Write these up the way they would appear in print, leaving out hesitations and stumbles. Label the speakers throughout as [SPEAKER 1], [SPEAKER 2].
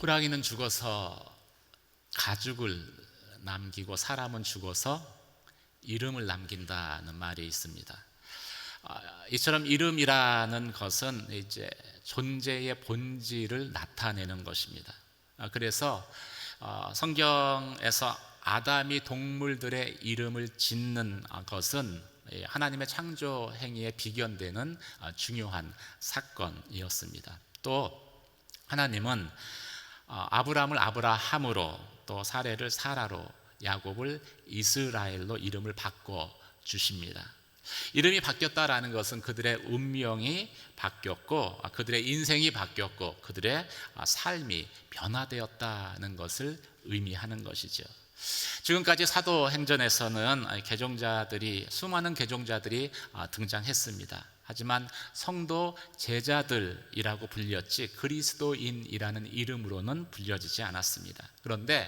[SPEAKER 1] 호랑이는 죽어서 가죽을 남기고 사람은 죽어서 이름을 남긴다는 말이 있습니다. 이처럼 이름이라는 것은 이제 존재의 본질을 나타내는 것입니다. 그래서 성경에서 아담이 동물들의 이름을 짓는 것은 하나님의 창조 행위에 비견되는 중요한 사건이었습니다. 또 하나님은 아브람을 아브라함으로, 또 사레를 사라로, 야곱을 이스라엘로 이름을 바꿔 주십니다. 이름이 바뀌었다라는 것은 그들의 운명이 바뀌었고, 그들의 인생이 바뀌었고, 그들의 삶이 변화되었다는 것을 의미하는 것이죠. 지금까지 사도행전에서는 수많은 개종자들이 등장했습니다. 하지만 성도 제자들이라고 불렸지 그리스도인이라는 이름으로는 불려지지 않았습니다. 그런데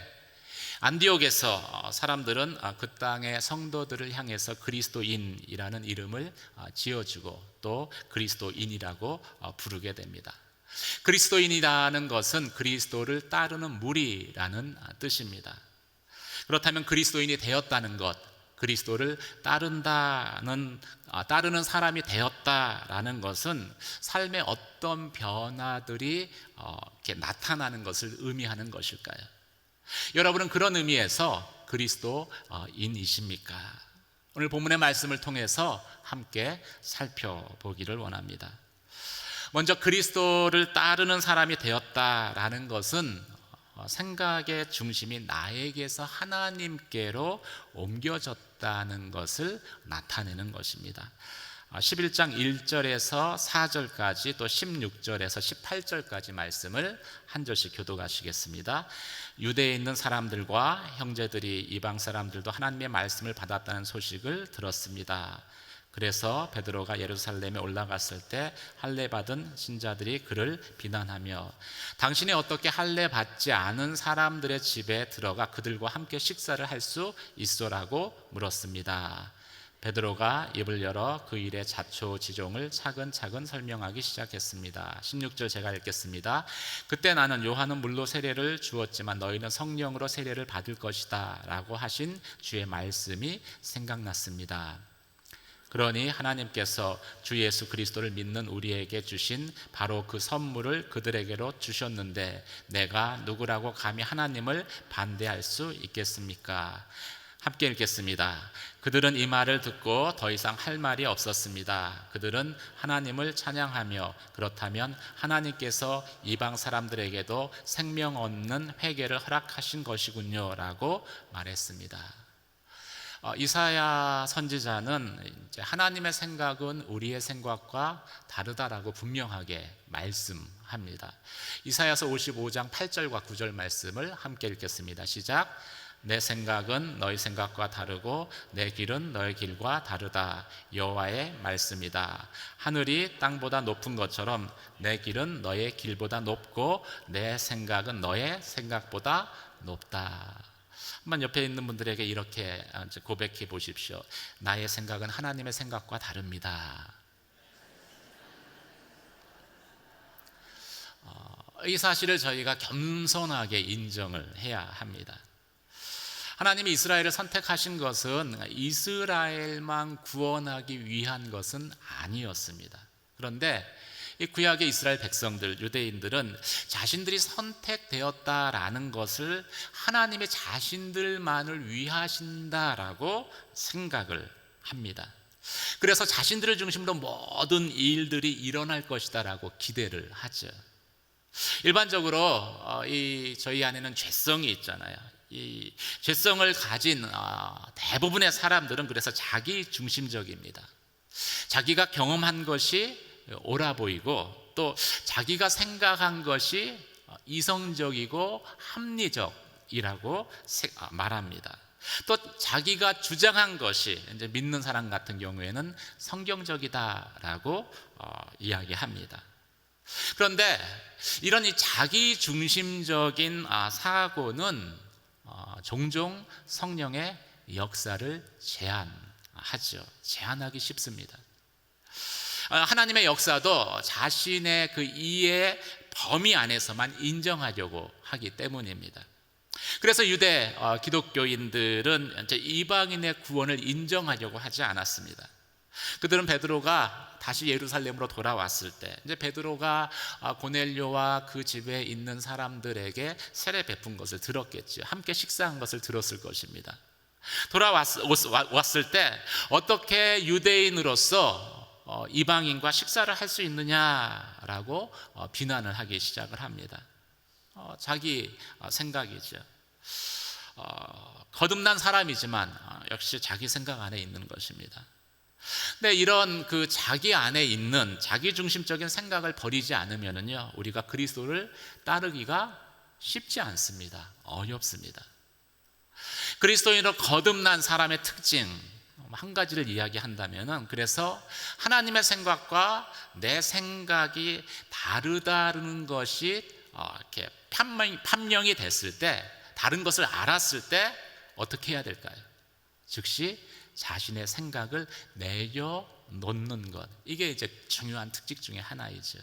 [SPEAKER 1] 안디옥에서 사람들은 그 땅의 성도들을 향해서 그리스도인이라는 이름을 지어주고 또 그리스도인이라고 부르게 됩니다. 그리스도인이라는 것은 그리스도를 따르는 무리라는 뜻입니다. 그렇다면 그리스도인이 되었다는 것, 그리스도를 따르는 사람이 되었다라는 것은 삶의 어떤 변화들이 이렇게 나타나는 것을 의미하는 것일까요? 여러분은 그런 의미에서 그리스도인이십니까? 오늘 본문의 말씀을 통해서 함께 살펴보기를 원합니다. 먼저 그리스도를 따르는 사람이 되었다라는 것은 생각의 중심이 나에게서 하나님께로 옮겨졌다는 것을 나타내는 것입니다. 11장 1절에서 4절까지 또 16절에서 18절까지 말씀을 한 절씩 교독하시겠습니다. 유대에 있는 사람들과 형제들이 이방 사람들도 하나님의 말씀을 받았다는 소식을 들었습니다. 그래서 베드로가 예루살렘에 올라갔을 때 할례 받은 신자들이 그를 비난하며 당신이 어떻게 할례 받지 않은 사람들의 집에 들어가 그들과 함께 식사를 할 수 있소라고 물었습니다. 베드로가 입을 열어 그 일의 자초지종을 차근차근 설명하기 시작했습니다. 16절 제가 읽겠습니다. 그때 나는 요한은 물로 세례를 주었지만 너희는 성령으로 세례를 받을 것이다 라고 하신 주의 말씀이 생각났습니다. 그러니 하나님께서 주 예수 그리스도를 믿는 우리에게 주신 바로 그 선물을 그들에게로 주셨는데 내가 누구라고 감히 하나님을 반대할 수 있겠습니까? 함께 읽겠습니다. 그들은 이 말을 듣고 더 이상 할 말이 없었습니다. 그들은 하나님을 찬양하며 그렇다면 하나님께서 이방 사람들에게도 생명 얻는 회개를 허락하신 것이군요 라고 말했습니다. 이사야 선지자는 이제 하나님의 생각은 우리의 생각과 다르다라고 분명하게 말씀합니다. 이사야서 55장 8절과 9절 말씀을 함께 읽겠습니다. 시작. 내 생각은 너희 생각과 다르고 내 길은 너희 길과 다르다. 여호와의 말씀이다. 하늘이 땅보다 높은 것처럼 내 길은 너의 길보다 높고 내 생각은 너의 생각보다 높다. 한번 옆에 있는 분들에게 이렇게 고백해 보십시오. 나의 생각은 하나님의 생각과 다릅니다. 이 사실을 저희가 겸손하게 인정을 해야 합니다. 하나님이 이스라엘을 선택하신 것은 이스라엘만 구원하기 위한 것은 아니었습니다. 그런데 이 구약의 이스라엘 백성들, 유대인들은 자신들이 선택되었다라는 것을 하나님의 자신들만을 위하신다라고 생각을 합니다. 그래서 자신들을 중심으로 모든 일들이 일어날 것이다라고 기대를 하죠. 일반적으로 저희 안에는 죄성이 있잖아요. 이 죄성을 가진 대부분의 사람들은 그래서 자기 중심적입니다. 자기가 경험한 것이 옳아 보이고 또 자기가 생각한 것이 이성적이고 합리적이라고 말합니다. 또 자기가 주장한 것이 이제 믿는 사람 같은 경우에는 성경적이다라고 이야기합니다. 그런데 이런 이 자기 중심적인 사고는 종종 성령의 역사를 제한하기 쉽습니다. 하나님의 역사도 자신의 그 이에 범위 안에서만 인정하려고 하기 때문입니다. 그래서 유대 기독교인들은 이제 이방인의 구원을 인정하려고 하지 않았습니다. 그들은 베드로가 다시 예루살렘으로 돌아왔을 때, 이제 베드로가 고넬료와 그 집에 있는 사람들에게 세례 베푼 것을 들었겠죠. 함께 식사한 것을 들었을 것입니다. 돌아왔을 때 어떻게 유대인으로서 이방인과 식사를 할 수 있느냐라고 비난을 하기 시작을 합니다. 자기 생각이죠. 거듭난 사람이지만 역시 자기 생각 안에 있는 것입니다. 근데 이런 그 자기 안에 있는 자기 중심적인 생각을 버리지 않으면은요, 우리가 그리스도를 따르기가 쉽지 않습니다. 어렵습니다. 그리스도인으로 거듭난 사람의 특징 한 가지를 이야기한다면은, 그래서 하나님의 생각과 내 생각이 다르다는 것이 이렇게 판명이 됐을 때, 다른 것을 알았을 때 어떻게 해야 될까요? 즉시 자신의 생각을 내려놓는 것, 이게 이제 중요한 특징 중에 하나이죠.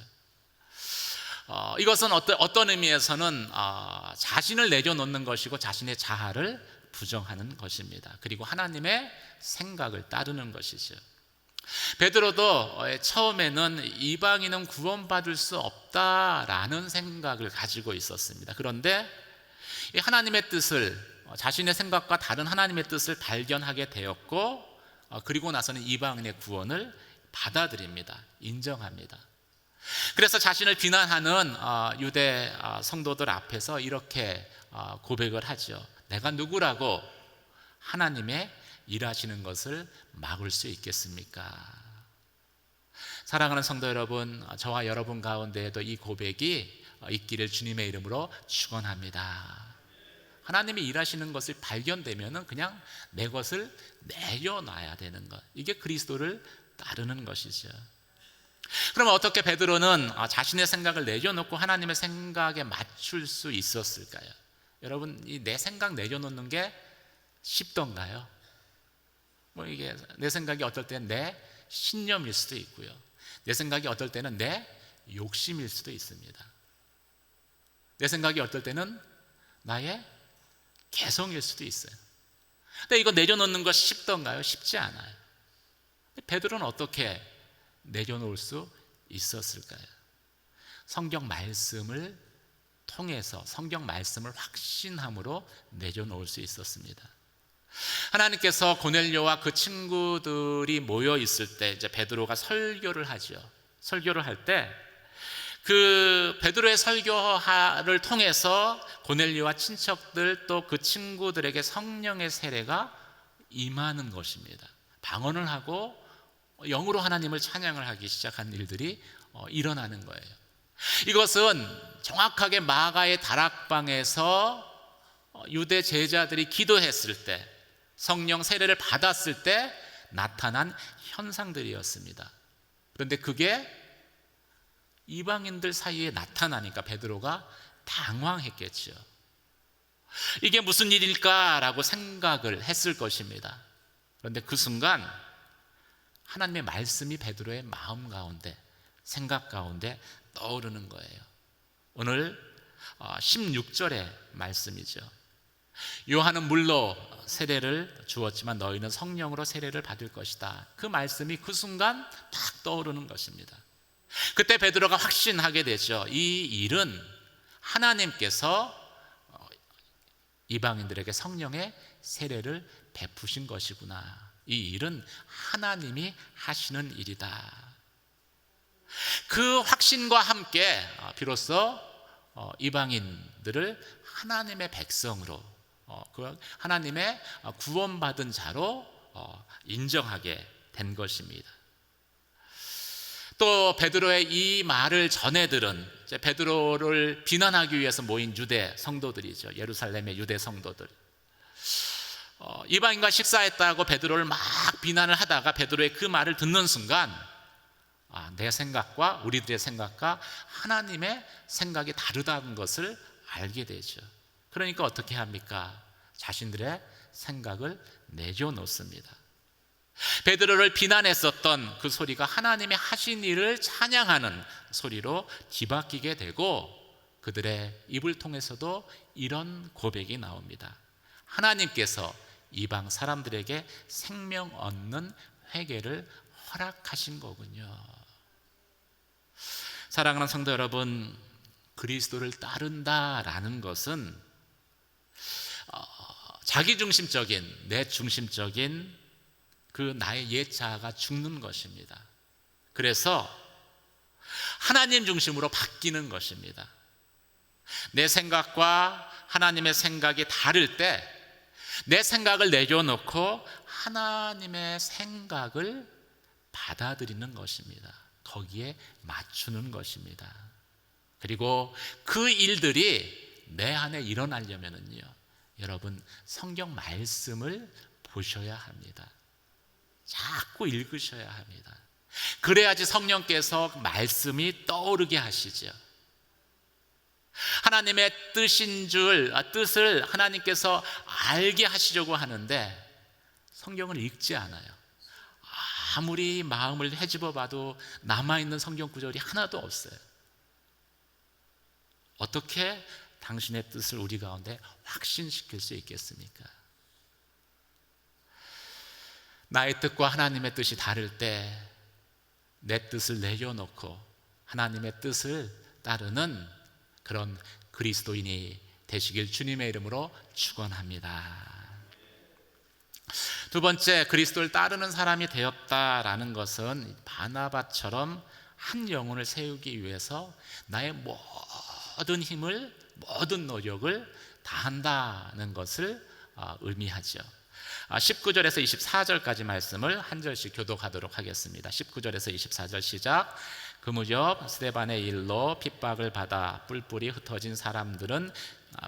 [SPEAKER 1] 이것은 어떤 의미에서는 자신을 내려놓는 것이고 자신의 자아를 부정하는 것입니다. 그리고 하나님의 생각을 따르는 것이죠. 베드로도 처음에는 이방인은 구원받을 수 없다라는 생각을 가지고 있었습니다. 그런데 하나님의 뜻을, 자신의 생각과 다른 하나님의 뜻을 발견하게 되었고, 그리고 나서는 이방인의 구원을 받아들입니다. 인정합니다. 그래서 자신을 비난하는 유대 성도들 앞에서 이렇게 고백을 하죠. 내가 누구라고 하나님의 일하시는 것을 막을 수 있겠습니까? 사랑하는 성도 여러분, 저와 여러분 가운데에도 이 고백이 있기를 주님의 이름으로 축원합니다. 하나님이 일하시는 것을 발견되면은 그냥 내 것을 내려놔야 되는 것, 이게 그리스도를 따르는 것이죠. 그럼 어떻게 베드로는 자신의 생각을 내려놓고 하나님의 생각에 맞출 수 있었을까요? 여러분, 이 내 생각 내려놓는 게 쉽던가요? 이게 내 생각이 어떨 때는 내 신념일 수도 있고요, 내 생각이 어떨 때는 내 욕심일 수도 있습니다. 내 생각이 어떨 때는 나의 개성일 수도 있어요. 근데 이거 내려놓는 거 쉽던가요? 쉽지 않아요. 베드로는 어떻게 내려놓을 수 있었을까요? 성경 말씀을 통해서, 성경 말씀을 확신함으로 내려놓을 수 있었습니다. 하나님께서 고넬료와 그 친구들이 모여 있을 때 이제 베드로가 설교를 하죠. 설교를 할 때 그 베드로의 설교를 통해서 고넬료와 친척들 또 그 친구들에게 성령의 세례가 임하는 것입니다. 방언을 하고 영으로 하나님을 찬양을 하기 시작한 일들이 일어나는 거예요. 이것은 정확하게 마가의 다락방에서 유대 제자들이 기도했을 때, 성령 세례를 받았을 때 나타난 현상들이었습니다. 그런데 그게 이방인들 사이에 나타나니까 베드로가 당황했겠죠. 이게 무슨 일일까라고 생각을 했을 것입니다. 그런데 그 순간 하나님의 말씀이 베드로의 마음 가운데, 생각 가운데 떠오르는 거예요. 오늘 16절의 말씀이죠. 요한은 물로 세례를 주었지만 너희는 성령으로 세례를 받을 것이다. 그 말씀이 그 순간 딱 떠오르는 것입니다. 그때 베드로가 확신하게 되죠. 이 일은 하나님께서 이방인들에게 성령의 세례를 베푸신 것이구나. 이 일은 하나님이 하시는 일이다. 그 확신과 함께 비로소 이방인들을 하나님의 백성으로, 하나님의 구원받은 자로 인정하게 된 것입니다. 또 베드로의 이 말을 전해 들은, 베드로를 비난하기 위해서 모인 유대 성도들이죠. 예루살렘의 유대 성도들, 이방인과 식사했다고 베드로를 막 비난을 하다가 베드로의 그 말을 듣는 순간 내 생각과 우리들의 생각과 하나님의 생각이 다르다는 것을 알게 되죠. 그러니까 어떻게 합니까? 자신들의 생각을 내려놓습니다. 베드로를 비난했었던 그 소리가 하나님의 하신 일을 찬양하는 소리로 뒤바뀌게 되고, 그들의 입을 통해서도 이런 고백이 나옵니다. 하나님께서 이방 사람들에게 생명 얻는 회개를 허락하신 거군요. 사랑하는 성도 여러분, 그리스도를 따른다라는 것은 자기중심적인, 내 중심적인 그 나의 옛 자아가 죽는 것입니다. 그래서 하나님 중심으로 바뀌는 것입니다. 내 생각과 하나님의 생각이 다를 때 내 생각을 내려놓고 하나님의 생각을 받아들이는 것입니다. 거기에 맞추는 것입니다. 그리고 그 일들이 내 안에 일어나려면요, 여러분 성경 말씀을 보셔야 합니다. 자꾸 읽으셔야 합니다. 그래야지 성령께서 말씀이 떠오르게 하시죠. 하나님의 뜻을 하나님께서 알게 하시려고 하는데 성경을 읽지 않아요. 아무리 마음을 헤집어 봐도 남아있는 성경 구절이 하나도 없어요. 어떻게 당신의 뜻을 우리 가운데 확신시킬 수 있겠습니까? 나의 뜻과 하나님의 뜻이 다를 때 내 뜻을 내려놓고 하나님의 뜻을 따르는 그런 그리스도인이 되시길 주님의 이름으로 축원합니다. 두 번째, 그리스도를 따르는 사람이 되었다라는 것은 바나바처럼 한 영혼을 세우기 위해서 나의 모든 힘을, 모든 노력을 다한다는 것을 의미하죠. 19절에서 24절까지 말씀을 한 절씩 교독하도록 하겠습니다. 19절에서 24절 시작. 그 무렵 스데반의 일로 핍박을 받아 뿔뿔이 흩어진 사람들은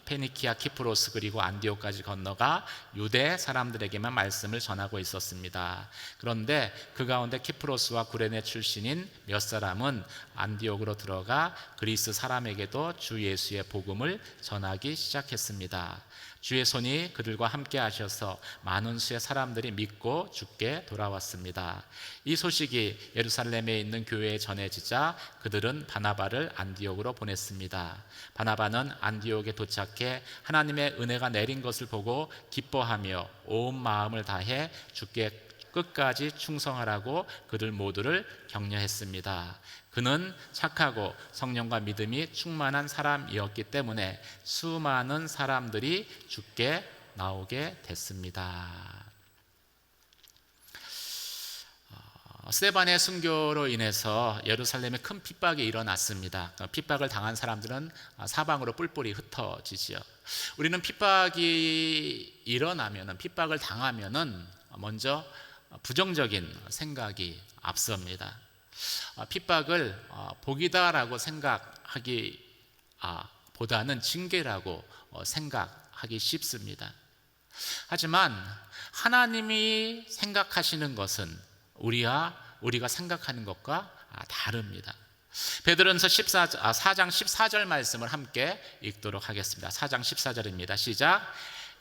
[SPEAKER 1] 페니키아, 키프로스 그리고 안디옥까지 건너가 유대 사람들에게만 말씀을 전하고 있었습니다. 그런데 그 가운데 키프로스와 구레네 출신인 몇 사람은 안디옥으로 들어가 그리스 사람에게도 주 예수의 복음을 전하기 시작했습니다. 주의 손이 그들과 함께 하셔서 많은 수의 사람들이 믿고 주께 돌아왔습니다. 이 소식이 예루살렘에 있는 교회에 전해지자 그들은 바나바를 안디옥으로 보냈습니다. 바나바는 안디옥에 도착해 하나님의 은혜가 내린 것을 보고 기뻐하며 온 마음을 다해 주께 끝까지 충성하라고 그들 모두를 격려했습니다. 그는 착하고 성령과 믿음이 충만한 사람이었기 때문에 수많은 사람들이 주께 나오게 됐습니다. 스데반의 순교로 인해서 예루살렘에 큰 핍박이 일어났습니다. 핍박을 당한 사람들은 사방으로 뿔뿔이 흩어지지요. 우리는 핍박이 일어나면은, 핍박을 당하면은 먼저 부정적인 생각이 앞섭니다. 핍박을 복이다라고 생각하기 보다는 징계라고 생각하기 쉽습니다. 하지만 하나님이 생각하시는 것은 우리가 생각하는 것과 다릅니다. 베드로전서 4장 14절 말씀을 함께 읽도록 하겠습니다. 4장 14절입니다. 시작.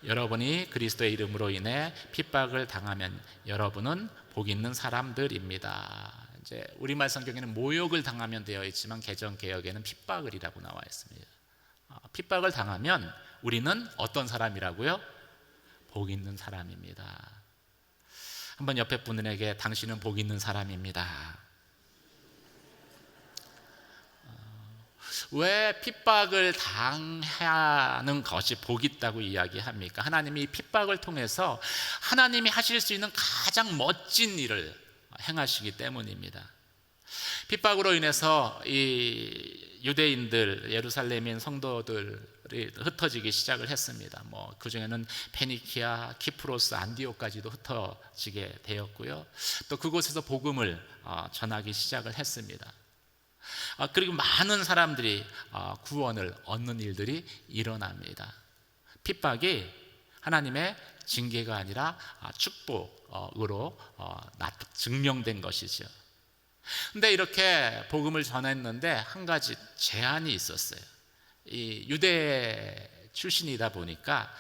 [SPEAKER 1] 여러분이 그리스도의 이름으로 인해 핍박을 당하면 여러분은 복 있는 사람들입니다. 이제 우리말 성경에는 모욕을 당하면 되어 있지만 개정 개역에는 핍박을이라고 나와 있습니다. 핍박을 당하면 우리는 어떤 사람이라고요? 복 있는 사람입니다. 한번 옆에 분에게 당신은 복 있는 사람입니다. 왜 핍박을 당하는 것이 복 있다고 이야기합니까? 하나님이 핍박을 통해서 하나님이 하실 수 있는 가장 멋진 일을 행하시기 때문입니다. 핍박으로 인해서 이 유대인들, 예루살렘인 성도들이 흩어지기 시작을 했습니다. 그 중에는 페니키아, 키프로스, 안디옥까지도 흩어지게 되었고요. 또 그곳에서 복음을 전하기 시작을 했습니다. 그리고 많은 사람들이 구원을 얻는 일들이 일어납니다. 핍박이 하나님의 징계가 아니라 축복으로 증명된 것이죠. 근데 이렇게 복음을 전했는데 한 가지 제한이 있었어요. 이 유대 출신이다 보니까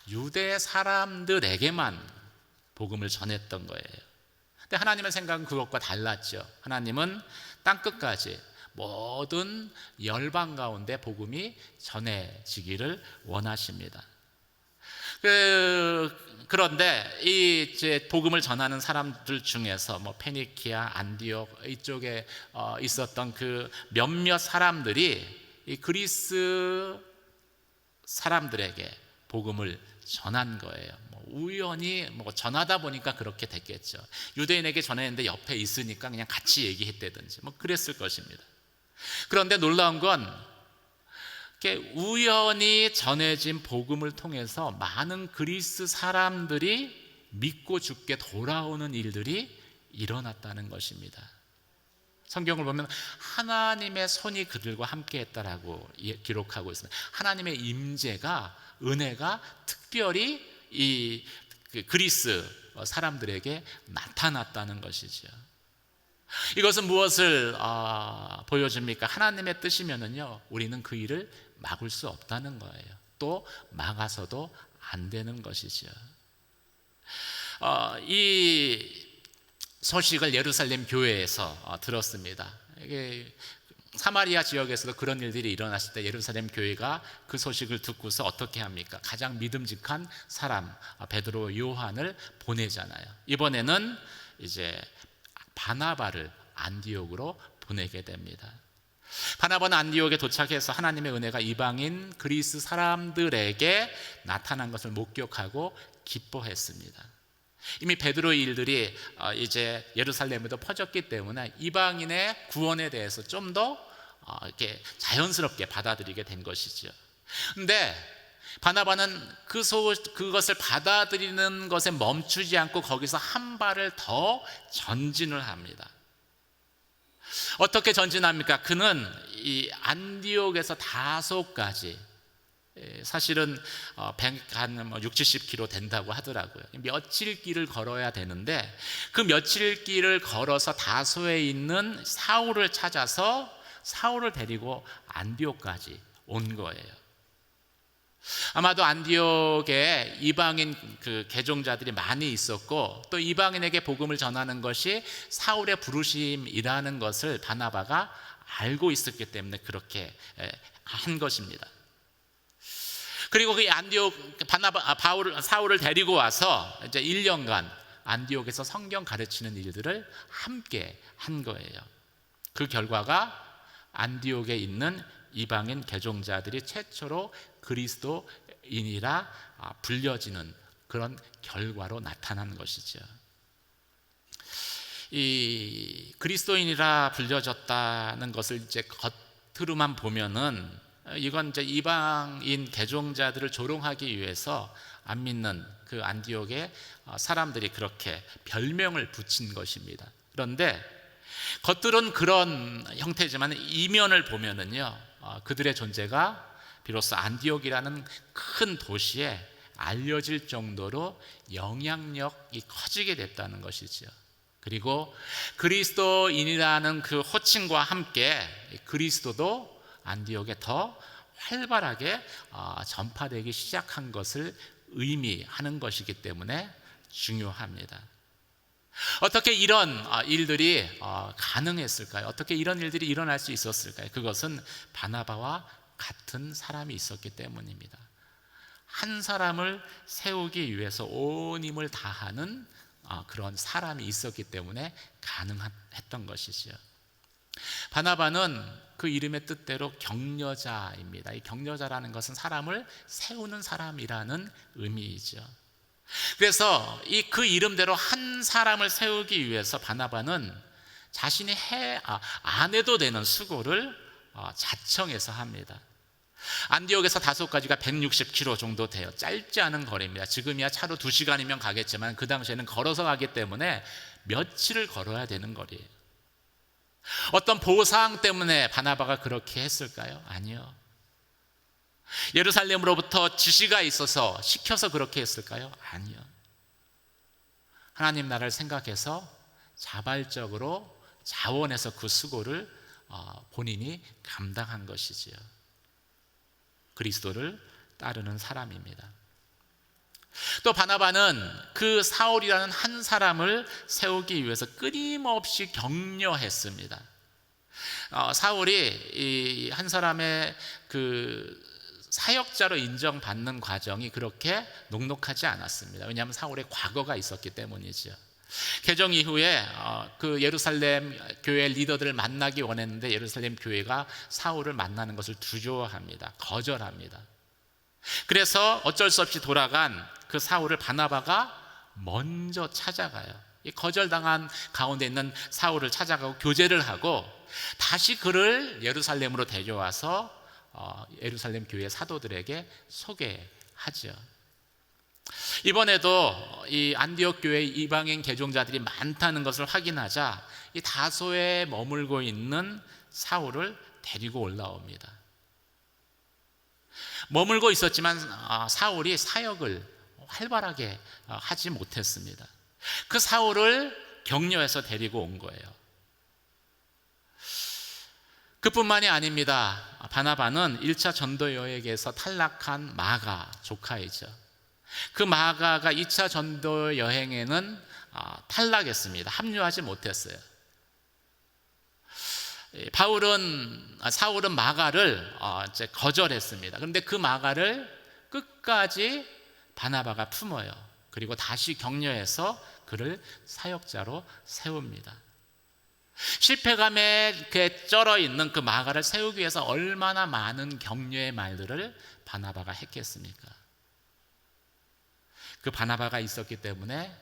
[SPEAKER 1] 유대 사람들에게만 복음을 전했던 거예요. 근데 하나님의 생각은 그것과 달랐죠. 하나님은 땅끝까지 모든 열방 가운데 복음이 전해지기를 원하십니다. 그런데 이 이제 복음을 전하는 사람들 중에서 뭐 페니키아, 안디옥 이쪽에 있었던 그 몇몇 사람들이 이 그리스 사람들에게 복음을 전한 거예요. 뭐 우연히 뭐 전하다 보니까 그렇게 됐겠죠. 유대인에게 전했는데 옆에 있으니까 그냥 같이 얘기했다든지 뭐 그랬을 것입니다. 그런데 놀라운 건 우연히 전해진 복음을 통해서 많은 그리스 사람들이 믿고 죽게 돌아오는 일들이 일어났다는 것입니다. 성경을 보면 하나님의 손이 그들과 함께 했다라고 기록하고 있습니다. 하나님의 임재가, 은혜가 특별히 이 그리스 사람들에게 나타났다는 것이죠. 이것은 무엇을 보여줍니까? 하나님의 뜻이면은요, 우리는 그 일을 막을 수 없다는 거예요. 또 막아서도 안 되는 것이죠. 이 소식을 예루살렘 교회에서 들었습니다. 이게 사마리아 지역에서도 그런 일들이 일어났을 때 예루살렘 교회가 그 소식을 듣고서 어떻게 합니까? 가장 믿음직한 사람 베드로, 요한을 보내잖아요. 이번에는 이제 바나바를 안디옥으로 보내게 됩니다. 바나바는 안디옥에 도착해서 하나님의 은혜가 이방인 그리스 사람들에게 나타난 것을 목격하고 기뻐했습니다. 이미 베드로의 일들이 이제 예루살렘에도 퍼졌기 때문에 이방인의 구원에 대해서 좀 더 이렇게 자연스럽게 받아들이게 된 것이죠. 그런데 바나바는 그것을 받아들이는 것에 멈추지 않고 거기서 한 발을 더 전진을 합니다. 어떻게 전진합니까? 그는 이 안디옥에서 다소까지, 사실은 60-70km 된다고 하더라고요. 며칠 길을 걸어야 되는데 그 며칠 길을 걸어서 다소에 있는 사울을 찾아서 사울을 데리고 안디옥까지 온 거예요. 아마도 안디옥에 이방인 그 개종자들이 많이 있었고 또 이방인에게 복음을 전하는 것이 사울의 부르심이라는 것을 바나바가 알고 있었기 때문에 그렇게 한 것입니다. 그리고 그 안디옥 사울을 데리고 와서 이제 1년간 안디옥에서 성경 가르치는 일들을 함께 한 거예요. 그 결과가 안디옥에 있는 이방인 개종자들이 최초로 그리스도인이라 불려지는 그런 결과로 나타난 것이죠. 이 그리스도인이라 불려졌다는 것을 이제 겉으로만 보면은 이건 이제 이방인 개종자들을 조롱하기 위해서 안 믿는 그 안디옥의 사람들이 그렇게 별명을 붙인 것입니다. 그런데 겉으로는 그런 형태지만 이면을 보면은요, 그들의 존재가 비로소 안디옥이라는 큰 도시에 알려질 정도로 영향력이 커지게 됐다는 것이죠. 그리고 그리스도인이라는 그 호칭과 함께 그리스도도 안디옥에 더 활발하게 전파되기 시작한 것을 의미하는 것이기 때문에 중요합니다. 어떻게 이런 일들이 가능했을까요? 어떻게 이런 일들이 일어날 수 있었을까요? 그것은 바나바와 같은 사람이 있었기 때문입니다. 한 사람을 세우기 위해서 온 힘을 다하는 그런 사람이 있었기 때문에 가능했던 것이죠. 바나바는 그 이름의 뜻대로 격려자입니다. 이 격려자라는 것은 사람을 세우는 사람이라는 의미이죠. 그래서 그 이름대로 한 사람을 세우기 위해서 바나바는 자신이 안 해도 되는 수고를 자청해서 합니다. 안디옥에서 다소까지가 160km 정도 돼요. 짧지 않은 거리입니다. 지금이야 차로 2시간이면 가겠지만 그 당시에는 걸어서 가기 때문에 며칠을 걸어야 되는 거리예요. 어떤 보상 때문에 바나바가 그렇게 했을까요? 아니요. 예루살렘으로부터 지시가 있어서 시켜서 그렇게 했을까요? 아니요. 하나님 나라를 생각해서 자발적으로 자원해서 그 수고를 본인이 감당한 것이지요. 그리스도를 따르는 사람입니다. 또 바나바는 그 사울이라는 한 사람을 세우기 위해서 끊임없이 격려했습니다. 사울이 이 한 사람의 그 사역자로 인정받는 과정이 그렇게 녹록하지 않았습니다. 왜냐하면 사울의 과거가 있었기 때문이죠. 개정 이후에 그 예루살렘 교회 리더들을 만나기 원했는데 예루살렘 교회가 사울을 만나는 것을 두려워합니다. 거절합니다. 그래서 어쩔 수 없이 돌아간 그 사울을 바나바가 먼저 찾아가요. 이 거절당한 가운데 있는 사울을 찾아가고 교제를 하고 다시 그를 예루살렘으로 데려와서 예루살렘 교회 사도들에게 소개하죠. 이번에도 이 안디옥 교회 이방인 개종자들이 많다는 것을 확인하자 이 다소에 머물고 있는 사울을 데리고 올라옵니다. 머물고 있었지만 사울이 사역을 활발하게 하지 못했습니다. 그 사울을 격려해서 데리고 온 거예요. 그뿐만이 아닙니다. 바나바는 1차 전도 여행에서 탈락한 마가 조카이죠. 그 마가가 2차 전도 여행에는 탈락했습니다. 합류하지 못했어요. 사울은 마가를 이제 거절했습니다. 그런데 그 마가를 끝까지 바나바가 품어요. 그리고 다시 격려해서 그를 사역자로 세웁니다. 실패감에 이렇게 쩔어 있는 그 마가를 세우기 위해서 얼마나 많은 격려의 말들을 바나바가 했겠습니까? 그 바나바가 있었기 때문에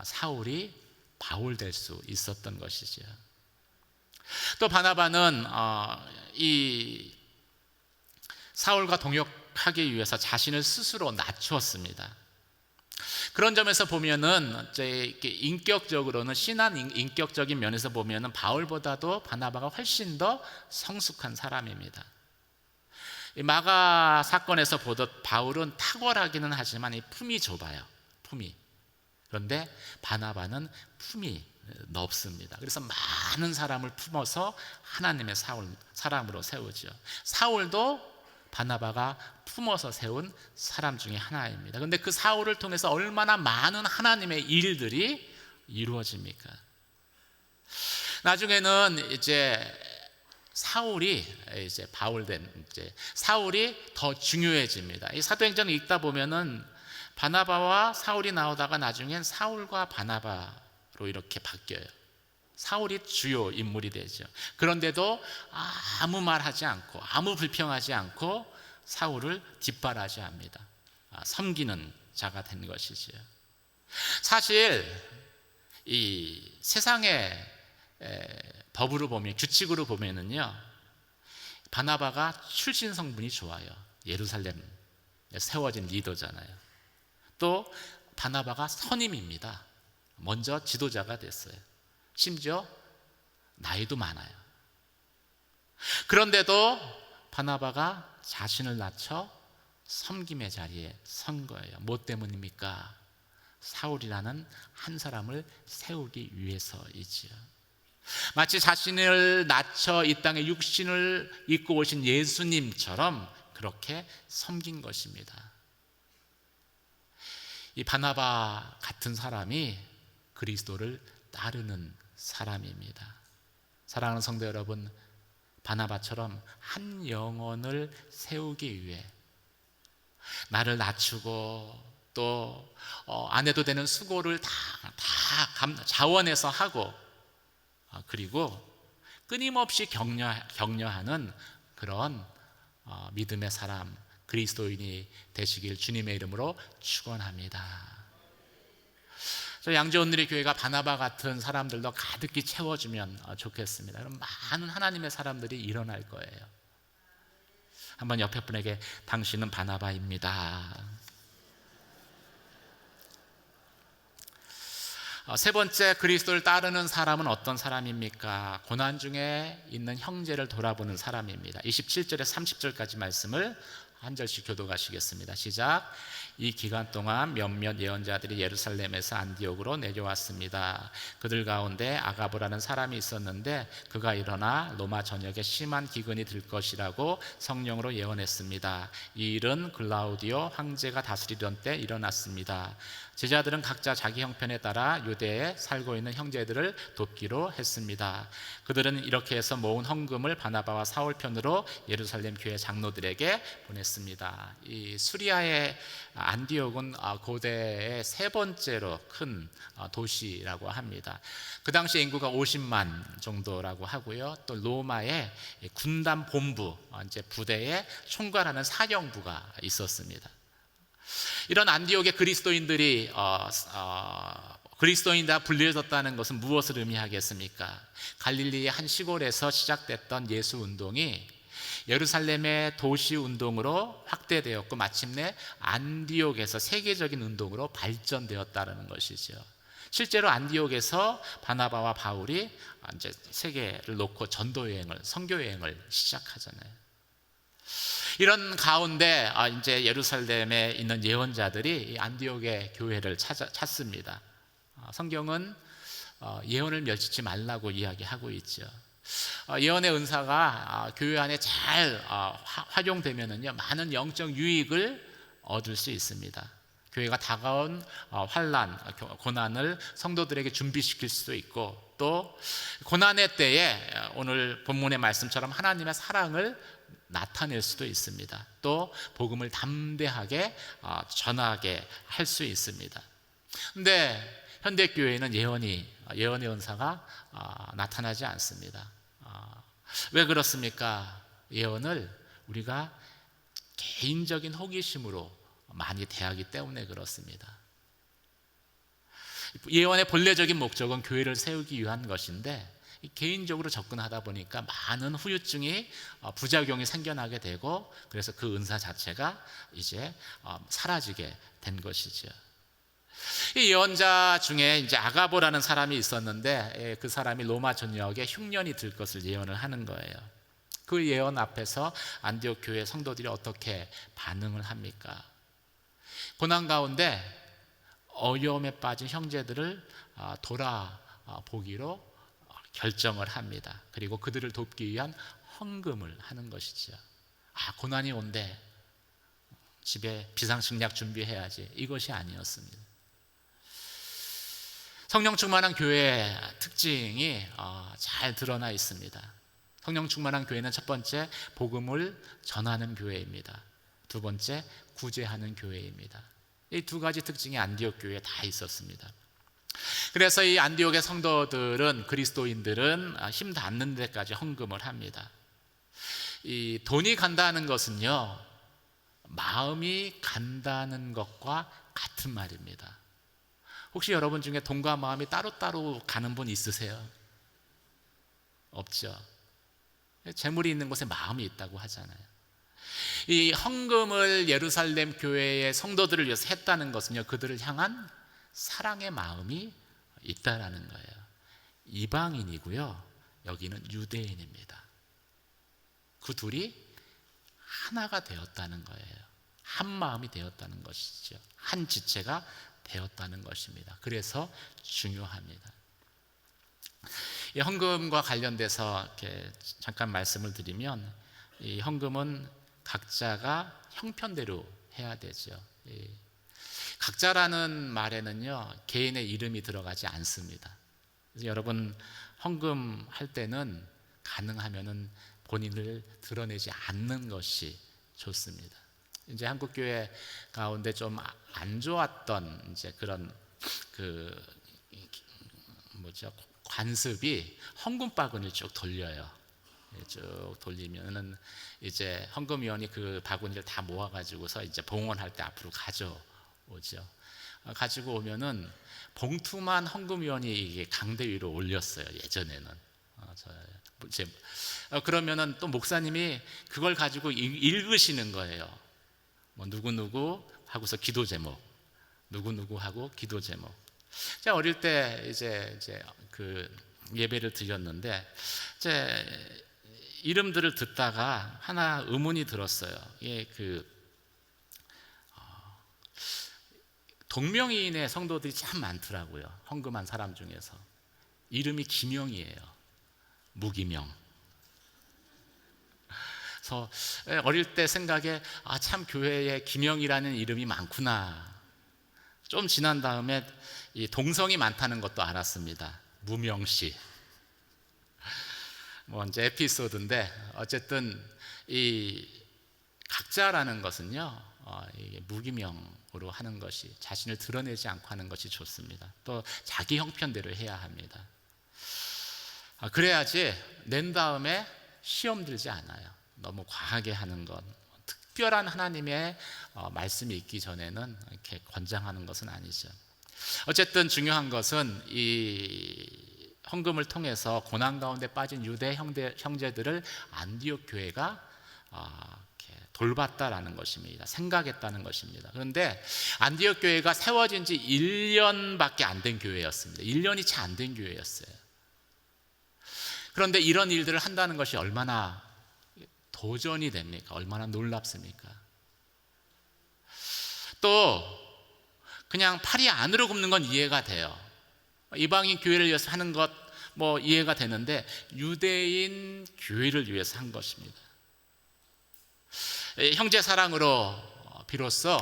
[SPEAKER 1] 사울이 바울 될 수 있었던 것이죠. 또 바나바는 이 사울과 동역하기 위해서 자신을 스스로 낮추었습니다. 그런 점에서 보면은 이제 인격적으로는 신앙 인격적인 면에서 보면은 바울보다도 바나바가 훨씬 더 성숙한 사람입니다. 이 마가 사건에서 보듯 바울은 탁월하기는 하지만 이 품이 좁아요. 품이. 그런데 바나바는 품이 넓습니다. 그래서 많은 사람을 품어서 하나님의 사람으로 세우죠. 사울도 바나바가 품어서 세운 사람 중에 하나입니다. 그런데 그 사울을 통해서 얼마나 많은 하나님의 일들이 이루어집니까? 나중에는 이제 사울이 이제 사울이 더 중요해집니다. 이 사도행전을 읽다 보면은 바나바와 사울이 나오다가 나중엔 사울과 바나바로 이렇게 바뀌어요. 사울이 주요 인물이 되죠. 그런데도 아무 말하지 않고 아무 불평하지 않고 사울을 뒷바라지 합니다. 섬기는 자가 된 것이죠. 사실 이 세상의 법으로 보면 규칙으로 보면은요, 바나바가 출신 성분이 좋아요. 예루살렘에 세워진 리더잖아요. 또 바나바가 선임입니다. 먼저 지도자가 됐어요. 심지어 나이도 많아요. 그런데도 바나바가 자신을 낮춰 섬김의 자리에 선 거예요. 뭐 때문입니까? 사울이라는 한 사람을 세우기 위해서이지요. 마치 자신을 낮춰 이 땅에 육신을 입고 오신 예수님처럼 그렇게 섬긴 것입니다. 이 바나바 같은 사람이 그리스도를 따르는 사람입니다. 사랑하는 성도 여러분, 바나바처럼 한 영혼을 세우기 위해 나를 낮추고 또 안 해도 되는 수고를 다 자원해서 하고 그리고 끊임없이 격려하는 그런 믿음의 사람, 그리스도인이 되시길 주님의 이름으로 축원합니다. 양재온누리 교회가 바나바 같은 사람들도 가득히 채워주면 좋겠습니다. 그럼 많은 하나님의 사람들이 일어날 거예요. 한번 옆에 분에게 당신은 바나바입니다. 세 번째, 그리스도를 따르는 사람은 어떤 사람입니까? 고난 중에 있는 형제를 돌아보는 사람입니다. 27절에서 30절까지 말씀을 한 절씩 교독하시겠습니다. 시작. 이 기간 동안 몇몇 예언자들이 예루살렘에서 안디옥으로 내려왔습니다. 그들 가운데 아가보라는 사람이 있었는데 그가 일어나 로마 전역에 심한 기근이 들 것이라고 성령으로 예언했습니다. 이 일은 글라우디오 황제가 다스리던 때 일어났습니다. 제자들은 각자 자기 형편에 따라 유대에 살고 있는 형제들을 돕기로 했습니다. 그들은 이렇게 해서 모은 헌금을 바나바와 사울 편으로 예루살렘 교회 장로들에게 보냈습니다. 이 수리아의 안디옥은 고대의 세 번째로 큰 도시라고 합니다. 그 당시 인구가 50만 정도라고 하고요. 또 로마의 군단 본부, 이제 부대의 총괄하는 사령부가 있었습니다. 이런 안디옥의 그리스도인들이 그리스도인다 불려졌다는 것은 무엇을 의미하겠습니까? 갈릴리의 한 시골에서 시작됐던 예수 운동이 예루살렘의 도시 운동으로 확대되었고 마침내 안디옥에서 세계적인 운동으로 발전되었다는 것이죠. 실제로 안디옥에서 바나바와 바울이 이제 세계를 놓고 전도 여행을, 선교 여행을 시작하잖아요. 이런 가운데 이제 예루살렘에 있는 예언자들이 안디옥의 교회를 찾습니다. 성경은 예언을 멸치지 말라고 이야기하고 있죠. 예언의 은사가 교회 안에 잘 활용되면은요, 많은 영적 유익을 얻을 수 있습니다. 교회가 다가온 환난, 고난을 성도들에게 준비시킬 수도 있고, 또 고난의 때에 오늘 본문의 말씀처럼 하나님의 사랑을 나타낼 수도 있습니다. 또 복음을 담대하게 전하게 할 수 있습니다. 근데 현대 교회는 예언의 은사가 나타나지 않습니다. 왜 그렇습니까? 예언을 우리가 개인적인 호기심으로 많이 대하기 때문에 그렇습니다. 예언의 본래적인 목적은 교회를 세우기 위한 것인데 개인적으로 접근하다 보니까 많은 후유증이 부작용이 생겨나게 되고, 그래서 그 은사 자체가 이제 사라지게 된 것이죠. 이 예언자 중에 이제 아가보라는 사람이 있었는데 그 사람이 로마 전역에 흉년이 들 것을 예언을 하는 거예요. 그 예언 앞에서 안디옥 교회 성도들이 어떻게 반응을 합니까? 고난 가운데 어려움에 빠진 형제들을 돌아보기로 결정을 합니다. 그리고 그들을 돕기 위한 헌금을 하는 것이죠. 고난이 온대, 집에 비상식량 준비해야지, 이것이 아니었습니다. 성령 충만한 교회의 특징이 잘 드러나 있습니다. 성령 충만한 교회는 첫 번째, 복음을 전하는 교회입니다. 두 번째, 구제하는 교회입니다. 이 두 가지 특징이 안디옥 교회에 다 있었습니다. 그래서 이 안디옥의 성도들은, 그리스도인들은 힘 닿는 데까지 헌금을 합니다. 이 돈이 간다는 것은요, 마음이 간다는 것과 같은 말입니다. 혹시 여러분 중에 돈과 마음이 따로따로 가는 분 있으세요? 없죠. 재물이 있는 곳에 마음이 있다고 하잖아요. 이 헌금을 예루살렘 교회의 성도들을 위해서 했다는 것은요, 그들을 향한 사랑의 마음이 있다라는 거예요. 이방인이고요, 여기는 유대인입니다. 그 둘이 하나가 되었다는 거예요. 한 마음이 되었다는 것이죠. 한 지체가 되었다는 것입니다. 그래서 중요합니다. 이 헌금과 관련돼서 이렇게 잠깐 말씀을 드리면, 이 헌금은 각자가 형편대로 해야 되죠. 각자라는 말에는요, 개인의 이름이 들어가지 않습니다. 그래서 여러분 헌금할 때는 가능하면은 본인을 드러내지 않는 것이 좋습니다. 이제 한국 교회 가운데 좀 안 좋았던 이제 그런 관습이 헌금 바구니를 쭉 돌려요. 쭉 돌리면은 이제 헌금위원이 그 바구니를 다 모아가지고서 이제 봉헌할 때 앞으로 가져오죠. 가지고 오면은 봉투만 헌금위원이 이게 강대 위로 올렸어요, 예전에는. 그러면은 또 목사님이 그걸 가지고 읽으시는 거예요. 뭐 누구누구 하고서 기도 제목, 누구누구 하고 기도 제목. 제가 어릴 때 이제 그 예배를 드렸는데, 제 이름들을 듣다가 하나 의문이 들었어요. 동명이인의 성도들이 참 많더라고요. 헌금한 사람 중에서. 이름이 김영이에요. 무기명. 그래서 어릴 때 생각에 참 교회에 김영이라는 이름이 많구나. 좀 지난 다음에 이 동성이 많다는 것도 알았습니다. 무명씨. 뭐 이제 에피소드인데, 어쨌든 이 각자라는 것은요, 이게 무기명으로 하는 것이, 자신을 드러내지 않고 하는 것이 좋습니다. 또 자기 형편대로 해야 합니다. 그래야지 낸 다음에 시험 들지 않아요. 너무 과하게 하는 것, 특별한 하나님의 말씀이 있기 전에는 이렇게 권장하는 것은 아니죠. 어쨌든 중요한 것은 이 헌금을 통해서 고난 가운데 빠진 유대 형제들을 안디옥 교회가 이렇게 돌봤다라는 것입니다. 생각했다는 것입니다. 그런데 안디옥 교회가 세워진 지 1년밖에 안 된 교회였습니다. 1년이 채 안 된 교회였어요. 그런데 이런 일들을 한다는 것이 얼마나 도전이 됩니까? 얼마나 놀랍습니까? 또 그냥 팔이 안으로 굽는 건 이해가 돼요. 이방인 교회를 위해서 하는 것 뭐 이해가 되는데, 유대인 교회를 위해서 한 것입니다. 형제 사랑으로 비로소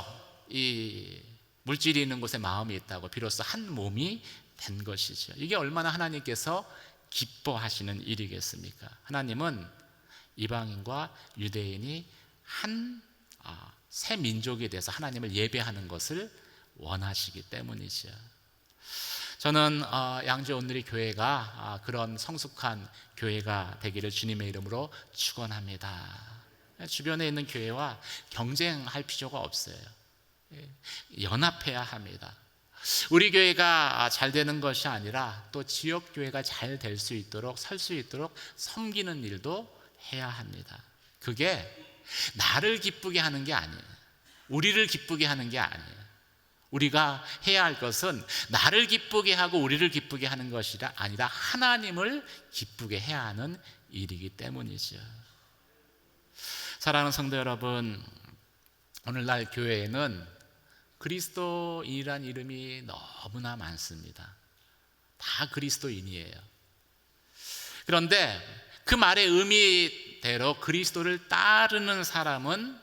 [SPEAKER 1] 이 물질이 있는 곳에 마음이 있다고 비로소 한 몸이 된 것이죠. 이게 얼마나 하나님께서 기뻐하시는 일이겠습니까? 하나님은 이방인과 유대인이 한 새 민족에 대해서 하나님을 예배하는 것을 원하시기 때문이죠. 저는 양주 온누리 교회가 그런 성숙한 교회가 되기를 주님의 이름으로 축원합니다. 주변에 있는 교회와 경쟁할 필요가 없어요. 연합해야 합니다. 우리 교회가 잘 되는 것이 아니라 또 지역 교회가 잘 될 수 있도록, 설 수 있도록 섬기는 일도 해야 합니다. 그게 나를 기쁘게 하는 게 아니에요. 우리를 기쁘게 하는 게 아니에요. 우리가 해야 할 것은 나를 기쁘게 하고 우리를 기쁘게 하는 것이 아니라 하나님을 기쁘게 해야 하는 일이기 때문이죠. 사랑하는 성도 여러분, 오늘날 교회에는 그리스도인이란 이름이 너무나 많습니다. 다 그리스도인이에요. 그런데 그 말의 의미대로 그리스도를 따르는 사람은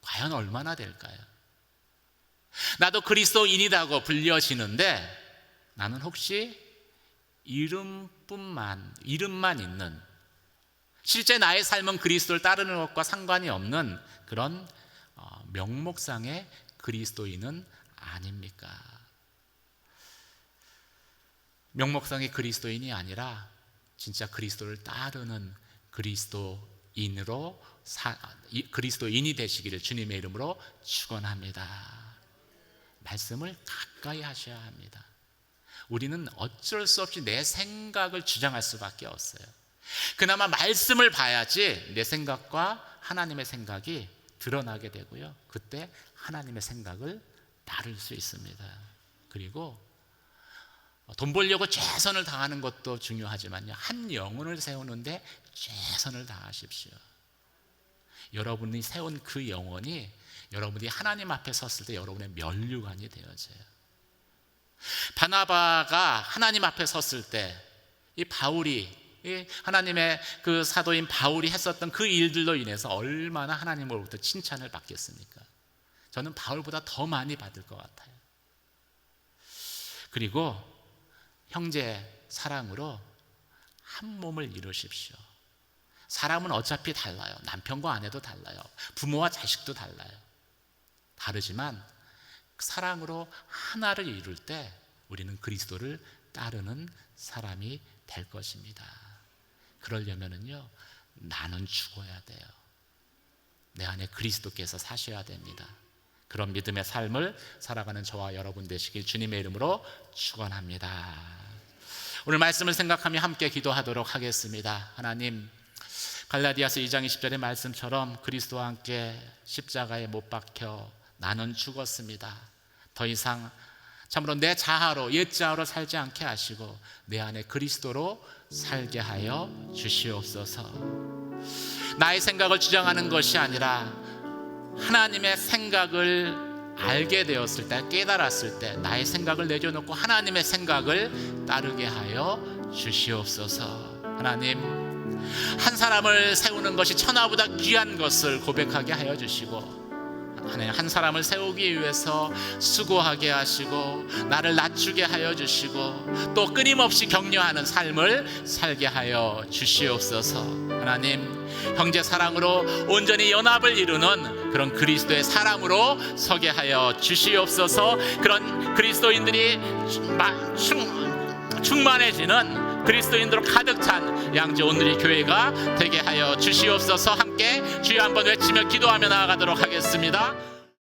[SPEAKER 1] 과연 얼마나 될까요? 나도 그리스도인이라고 불려지는데 나는 혹시 이름만 있는, 실제 나의 삶은 그리스도를 따르는 것과 상관이 없는 그런 명목상의 그리스도인은 아닙니까? 명목상의 그리스도인이 아니라 진짜 그리스도를 따르는 그리스도인이 되시기를 주님의 이름으로 축원합니다. 말씀을 가까이 하셔야 합니다. 우리는 어쩔 수 없이 내 생각을 주장할 수밖에 없어요. 그나마 말씀을 봐야지 내 생각과 하나님의 생각이 드러나게 되고요, 그때 하나님의 생각을 따를 수 있습니다. 그리고 돈 벌려고 최선을 다하는 것도 중요하지만요, 한 영혼을 세우는데 최선을 다하십시오. 여러분이 세운 그 영혼이 여러분이 하나님 앞에 섰을 때 여러분의 면류관이 되어져요. 바나바가 하나님 앞에 섰을 때 이 바울이, 하나님의 그 사도인 바울이 했었던 그 일들로 인해서 얼마나 하나님으로부터 칭찬을 받겠습니까? 저는 바울보다 더 많이 받을 것 같아요. 그리고 형제 사랑으로 한 몸을 이루십시오. 사람은 어차피 달라요. 남편과 아내도 달라요. 부모와 자식도 달라요. 다르지만 사랑으로 하나를 이룰 때 우리는 그리스도를 따르는 사람이 될 것입니다. 그러려면은요, 나는 죽어야 돼요. 내 안에 그리스도께서 사셔야 됩니다. 그런 믿음의 삶을 살아가는 저와 여러분 되시길 주님의 이름으로 축원합니다. 오늘 말씀을 생각하며 함께 기도하도록 하겠습니다. 하나님, 갈라디아서 2장 20절의 말씀처럼 그리스도와 함께 십자가에 못 박혀 나는 죽었습니다. 더 이상 참으로 내 자아로, 옛 자아로 살지 않게 하시고 내 안에 그리스도로 살게 하여 주시옵소서. 나의 생각을 주장하는 것이 아니라 하나님의 생각을 알게 되었을 때, 깨달았을 때 나의 생각을 내려놓고 하나님의 생각을 따르게 하여 주시옵소서. 하나님, 한 사람을 세우는 것이 천하보다 귀한 것을 고백하게 하여 주시고, 하나님, 한 사람을 세우기 위해서 수고하게 하시고 나를 낮추게 하여 주시고 또 끊임없이 격려하는 삶을 살게 하여 주시옵소서. 하나님, 형제 사랑으로 온전히 연합을 이루는 그런 그리스도의 사람으로 서게 하여 주시옵소서. 그런 그리스도인들이 충만해지는 그리스도인들로 가득 찬 양재 온누리 교회가 되게 하여 주시옵소서. 함께 주여 한번 외치며 기도하며 나아가도록 하겠습니다.